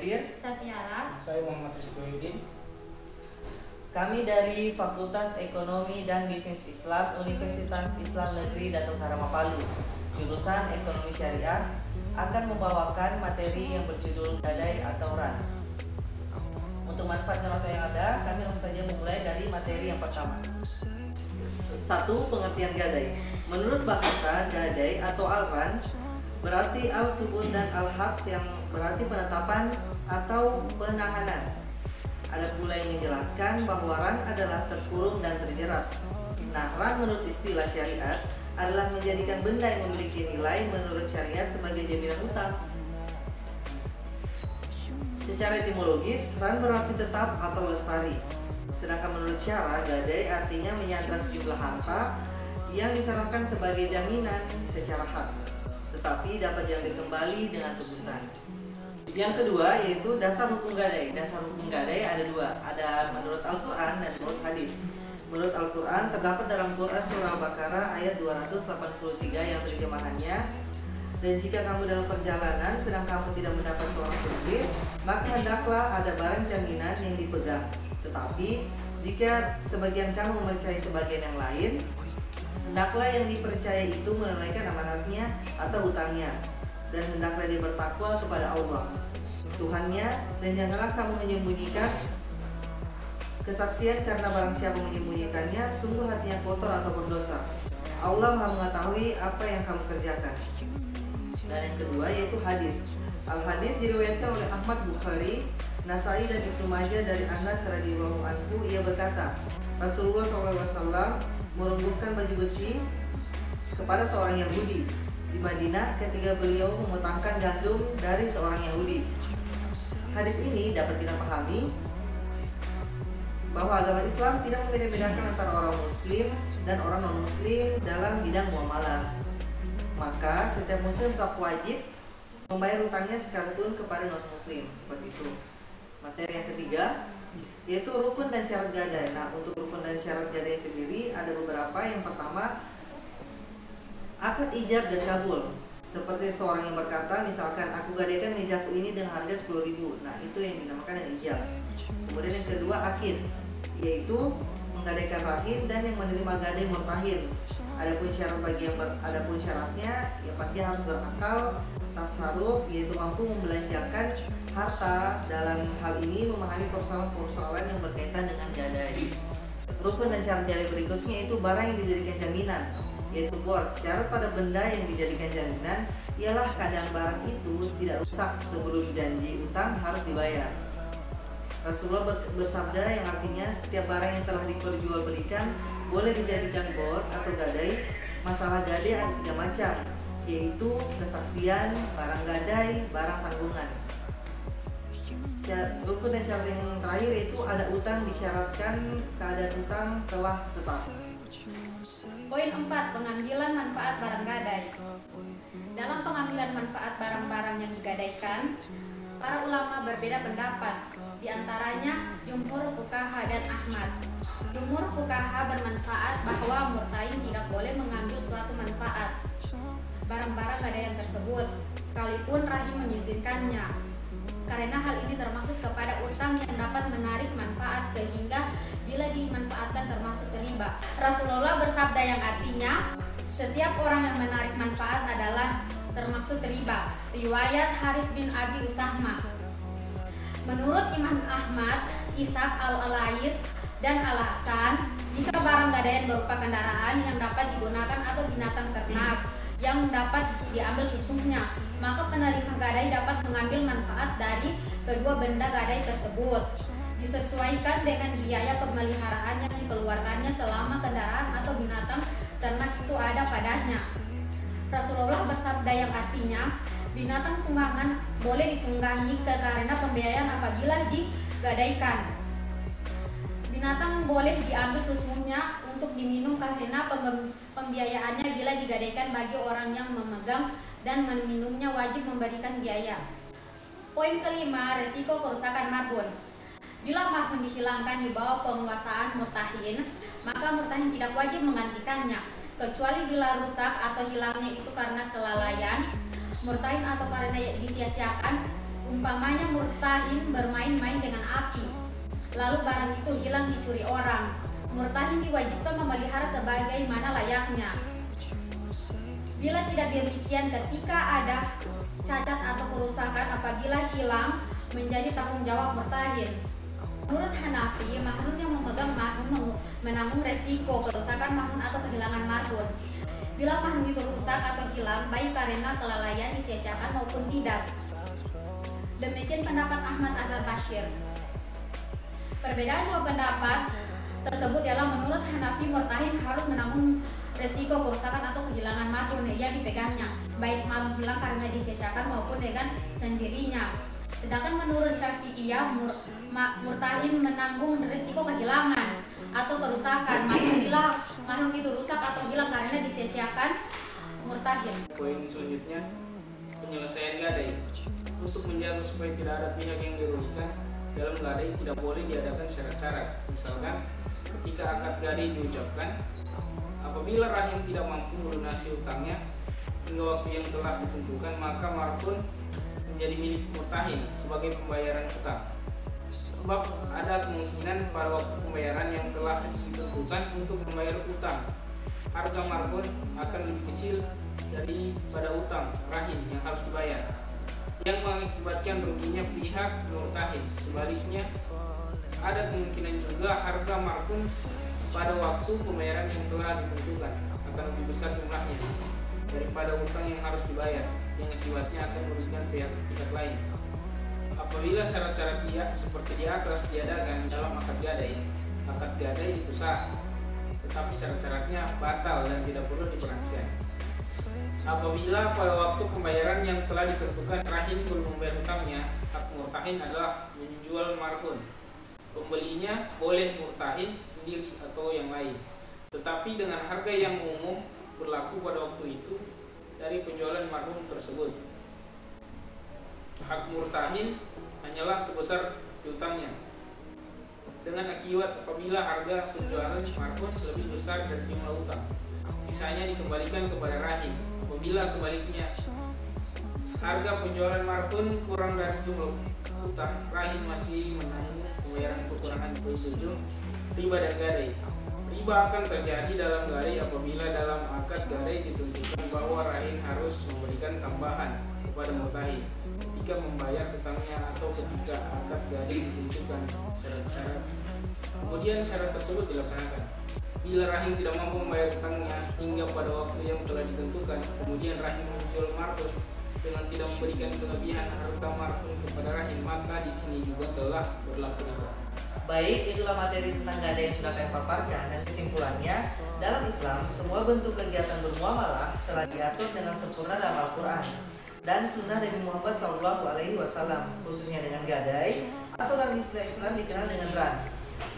hadir. Saya Tiara. Saya Muhammad Rizkyudin. Kami dari Fakultas Ekonomi dan Bisnis Islam Universitas Islam Negeri Datuk Harama Palu, jurusan Ekonomi Syariah, akan membawakan materi yang berjudul gadai atau ran. Untuk manfaatkan waktu yang ada, kami langsung saja memulai dari materi yang pertama. 1. Pengertian gadai. Menurut bahasa, gadai atau al-ran berarti al-subut dan al-habs yang berarti penetapan atau penahanan. Ada pula yang menjelaskan bahwa ran adalah terkurung dan terjerat. Nah, ran menurut istilah syariat adalah menjadikan benda yang memiliki nilai menurut syariat sebagai jaminan utang. Secara etimologis, ran berarti tetap atau lestari. Sedangkan menurut syara, gadai artinya menyandra sejumlah harta yang diserahkan sebagai jaminan secara hak, tetapi dapat diambil kembali dengan tebusan. Yang kedua yaitu dasar hukum gadai. Dasar hukum gadai ada dua, ada menurut Al-Quran dan menurut hadis. Menurut Al-Quran terdapat dalam Quran surah Al-Baqarah ayat 283 yang terjemahannya, dan jika kamu dalam perjalanan sedang kamu tidak mendapat seorang penulis, maka hendaklah ada barang jaminan yang dipegang. Tetapi jika sebagian kamu mempercayai sebagian yang lain, hendaklah yang dipercaya itu menunaikan amanatnya atau hutangnya, dan hendaklah dia bertakwa kepada Allah Tuhannya, dan janganlah kamu menyembunyikan kesaksian, karena barang siapa menyembunyikannya sungguh hatinya kotor atau berdosa. Allah Maha mengetahui apa yang kamu kerjakan. Dan yang kedua yaitu hadis. Al-hadis diriwayatkan oleh Ahmad, Bukhari, Nasai dan Ibnu Majah dari Anas radhiyallahu anhu. Ia berkata, Rasulullah SAW merundukkan baju besi kepada seorang Yahudi di Madinah ketika beliau memotongkan gandum dari seorang Yahudi. Hadis ini dapat kita pahami bahwa agama Islam tidak membeda-bedakan antara orang muslim dan orang non-muslim dalam bidang muamalah. Maka setiap muslim tetap wajib membayar hutangnya sekalipun kepada non-muslim, seperti itu. Materi yang ketiga yaitu rukun dan syarat gadai. Nah, untuk rukun dan syarat gadai sendiri ada beberapa. Yang pertama, akad ijab dan kabul. Seperti seorang yang berkata, misalkan aku gadaikan mejaku ini dengan harga 10.000. Nah, itu yang dinamakan yang ijab. Kemudian yang kedua, akid, yaitu menggadaikan rahin dan yang menerima gadai murtahin. Adapun syaratnya ya pasti harus berakal, tasarruf, yaitu mampu membelanjakan harta. Dalam hal ini memahami persoalan-persoalan yang berkaitan dengan gadai. Rukun dan syarat gadai berikutnya itu barang yang dijadikan jaminan, yaitu bor. Syarat pada benda yang dijadikan jaminan ialah keadaan barang itu tidak rusak sebelum janji utang harus dibayar. Rasulullah bersabda yang artinya setiap barang yang telah diperjualbelikan boleh dijadikan bor atau gadai. Masalah gadai ada 3 macam, yaitu kesaksian, barang gadai, barang tanggungan. Rukun dan syarat yang terakhir yaitu ada utang disyaratkan keadaan utang telah tetap. Poin 4. Pengambilan manfaat barang gadai. Dalam pengambilan manfaat barang-barang yang digadaikan, para ulama berbeda pendapat. Di antaranya Jumhur Fuqaha dan Ahmad. Jumhur Fuqaha bermanfaat bahwa murtain tidak boleh mengambil suatu manfaat barang-barang gadaian tersebut, sekalipun rahim mengizinkannya, karena hal ini termasuk kepada utang yang dapat menarik manfaat, sehingga bila dimanfaatkan termasuk riba. Rasulullah bersabda yang artinya setiap orang yang menarik manfaat adalah termasuk riba. Riwayat Haris bin Abi Usahma. Menurut Imam Ahmad, Ishaq al-Alais dan Al-Hasan, jika barang gadaian berupa kendaraan yang dapat digunakan atau binatang ternak yang dapat diambil susunya, maka penerima gadai dapat mengambil manfaat dari kedua benda gadai tersebut, disesuaikan dengan biaya pemeliharaan yang dikeluarkannya selama kendaraan atau binatang ternak itu ada padanya. Rasulullah bersabda yang artinya binatang tunggangan boleh ditunggangi karena pembiayaan apabila digadaikan. Binatang boleh diambil susunya untuk diminum karena pembiayaannya bila digadaikan bagi orang yang memegang dan meminumnya wajib memberikan biaya. Poin kelima, resiko kerusakan marbun. Bila marbun dihilangkan di bawah penguasaan murtahin, maka murtahin tidak wajib menggantikannya, kecuali bila rusak atau hilangnya itu karena kelalaian murtahin atau karena disia-siakan Umpamanya murtahin bermain-main dengan api, lalu barang itu hilang dicuri orang. Murtahin diwajibkan memelihara sebagaimana layaknya. Bila tidak demikian, ketika ada cacat atau kerusakan apabila hilang menjadi tanggung jawab murtahin. Menurut Hanafi, mahrun yang memegang mahrun menanggung resiko kerusakan mahrun atau kehilangan mahrun. Bila mahrun itu rusak atau hilang, baik karena kelalaian disia-siakan maupun tidak. Demikian pendapat Ahmad Azhar Bashir. Perbedaan dua pendapat tersebut ialah menurut Hanafi murtahin harus menanggung resiko kerusakan atau kehilangan mahrun yang dipegangnya, baik mahrun hilang karena disia-siakan maupun dengan sendirinya. Sedangkan menurut Syafi'iyah murtahin menanggung resiko kehilangan atau kerusakan mahrun bila mahrun itu rusak atau hilang karena disia-siakan murtahin. Poin selanjutnya, penyelesaian gadai. Untuk menjaga supaya tidak ada pihak yang dirugikan dalam gadai tidak boleh diadakan syarat-syarat. Misalkan ketika akad gadai diucapkan, apabila rahim tidak mampu melunasi utangnya hingga waktu yang telah ditentukan, maka marhun menjadi milik murtahin sebagai pembayaran utang. Sebab ada kemungkinan pada waktu pembayaran yang telah ditentukan untuk membayar utang, harga marhun akan lebih kecil daripada utang rahim yang harus dibayar, yang mengakibatkan ruginya pihak murtahin. Sebaliknya, ada kemungkinan juga harga marhun pada waktu pembayaran yang telah ditentukan akan lebih besar jumlahnya daripada utang yang harus dibayar, yang akibatnya akan merugikan pihak lain. Apabila syarat-syarat seperti di atas diadakan dalam akad gadai itu sah, tetapi syarat-syaratnya batal dan tidak perlu diperhatikan. Apabila pada waktu pembayaran yang telah ditentukan rahim belum membayar utangnya, hak murtahin adalah menjual marhun. Pembelinya boleh murtahin sendiri atau yang lain, tetapi dengan harga yang umum berlaku pada waktu itu dari penjualan marhun tersebut. Hak murtahin hanyalah sebesar piutangnya, dengan akibat apabila harga penjualan marhun lebih besar dari jumlah utang, sisanya dikembalikan kepada rahim. Apabila sebaliknya harga penjualan marhun kurang dari jumlah utang, rahim masih menanggung pembayaran kekurangan. Poin 7, riba dan gadai. Riba akan terjadi dalam gadai apabila dalam akad gadai ditentukan bahwa rahim harus memberikan tambahan kepada murtahin jika membayar utangnya, atau ketika akad gadai ditentukan syarat-syarat, kemudian syarat tersebut dilaksanakan. Bila rahim tidak mampu membayar utangnya hingga pada waktu yang telah ditentukan, kemudian rahim menjual marhun dengan tidak memberikan kelebihan harga marhun kepada rahim, maka di sini juga telah berlaku riba. Baik, itulah materi tentang gadai yang sudah kami paparkan, dan kesimpulannya, dalam Islam semua bentuk kegiatan bermuamalah telah diatur dengan sempurna dalam Al-Quran dan Sunnah Nabi Muhammad SAW, khususnya dengan gadai atau dalam istilah Islam dikenal dengan ran.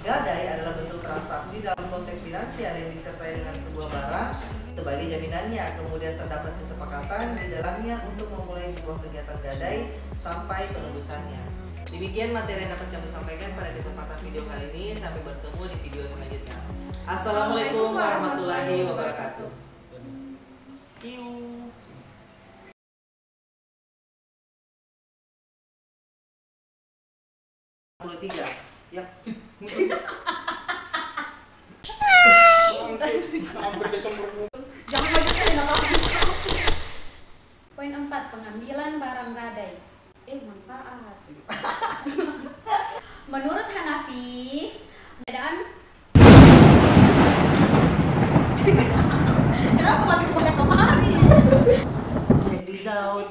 Gadai adalah bentuk transaksi dalam konteks finansial yang disertai dengan sebuah barang sebagai jaminannya. Kemudian terdapat kesepakatan di dalamnya untuk memulai sebuah kegiatan gadai sampai penebusannya. Demikian materi yang dapat kami sampaikan pada kesempatan video kali ini. Sampai bertemu di video selanjutnya. Assalamualaikum warahmatullahi wabarakatuh. See you. 23 ya. Poin 4, pengambilan barang gadai. Manfaat. Menurut Hanafi, perbedaan kenapa mati banyak kemarin? Check this out.